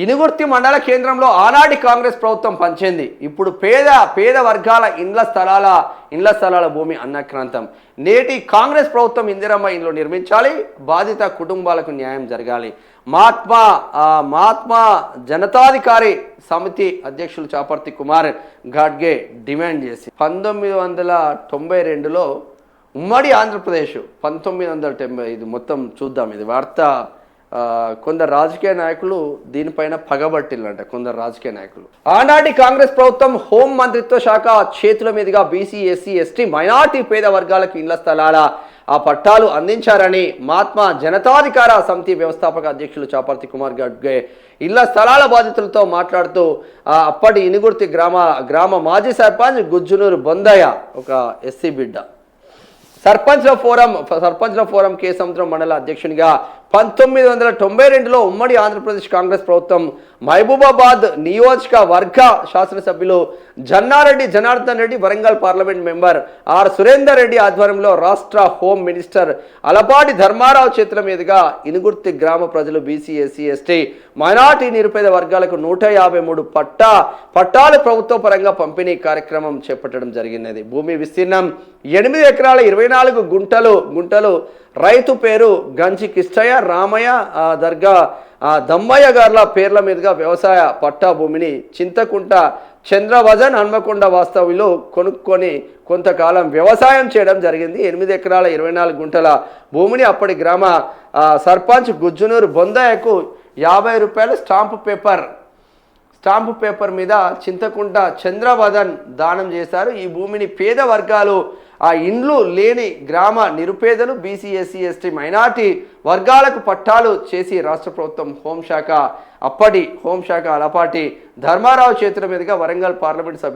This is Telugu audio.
ఇనుగుర్తి మండల కేంద్రంలో ఆనాటి కాంగ్రెస్ ప్రభుత్వం పంచింది. ఇప్పుడు పేద వర్గాల ఇండ్ల స్థలాల భూమి అన్నక్రాంతం. నేటి కాంగ్రెస్ ప్రభుత్వం ఇందిరమ్మ ఇండ్లు నిర్మించాలి, బాధిత కుటుంబాలకు న్యాయం జరగాలి. మహాత్మా జనతాధికారి సమితి అధ్యక్షులు చాపర్తి కుమార్ ఘాట్గే డిమాండ్ చేసి 1992లో ఉమ్మడి ఆంధ్రప్రదేశ్ 1995 మొత్తం చూద్దాం. ఇది వార్త. కొందరు రాజకీయ నాయకులు దీనిపైన పగబట్టిల్లంట. కొందరు రాజకీయ నాయకులు ఆనాటి కాంగ్రెస్ ప్రభుత్వం హోం మంత్రిత్వ శాఖ చేతుల మీదుగా బీసీ, ఎస్సీ, ఎస్టీ, మైనార్టీ పేద వర్గాలకు ఇళ్ల స్థలాల పట్టాలు అందించారని మహాత్మా జనతాధికార సమితి వ్యవస్థాపక అధ్యక్షులు చాపర్తి కుమార్ ఘాట్గే ఇళ్ల స్థలాల బాధితులతో మాట్లాడుతూ అప్పటి ఇనుగుర్తి గ్రామ మాజీ సర్పంచ్ గుజ్జునూరు బొందయ్య ఒక ఎస్సీ బిడ్డ, సర్పంచ్ల ఫోరం కే సముద్రం మండల అధ్యక్షునిగా 1992లో ఉమ్మడి ఆంధ్రప్రదేశ్ కాంగ్రెస్ ప్రభుత్వం మహబూబాబాద్ నియోజకవర్గ శాసనసభ్యులు Jannareddy Janardhan Reddy, Warangal parliament member R Surender Reddy ఆధ్వర్యంలో రాష్ట్ర హోం మినిస్టర్ అలపాటి ధర్మారావు చేతుల మీదుగా ఇనుగుర్తి గ్రామ ప్రజలు బీసీ, ఎస్సీ, ఎస్టీ, మైనార్టీ నిరుపేద వర్గాలకు 153 పట్టాలు ప్రభుత్వ పరంగా పంపిణీ కార్యక్రమం చేపట్టడం జరిగినది. భూమి విస్తీర్ణం 8 ఎకరాల 24 గుంటలు. రైతు పేరు గంజి కిష్టయ్య, రామయ్య, దర్గా దమ్మయ్య గార్ల పేర్ల మీదుగా వ్యవసాయ పట్టా భూమిని చింతకుంట చంద్రవజన్ హన్మకొండ వాస్తవ్యులు కొనుక్కొని కొంతకాలం వ్యవసాయం చేయడం జరిగింది. 8 ఎకరాల 24 గుంటల భూమిని అప్పటి గ్రామ సర్పంచ్ గుజ్జునూరు బొందయ్యకు 50 రూపాయల స్టాంపు పేపర్ మీద చింతకుంట చంద్రవదన్ దానం చేశారు. ఈ భూమిని పేద వర్గాలు, ఇండ్లు లేని గ్రామ నిరుపేదలు, బీసీ, ఎస్సీ, ఎస్టీ, మైనార్టీ వర్గాలకు పట్టాలు చేసి రాష్ట్ర ప్రభుత్వం అప్పటి హోంశాఖ అలపాటి ధర్మారావు చేతుల మీదుగా వరంగల్ పార్లమెంట్ సభ్యులు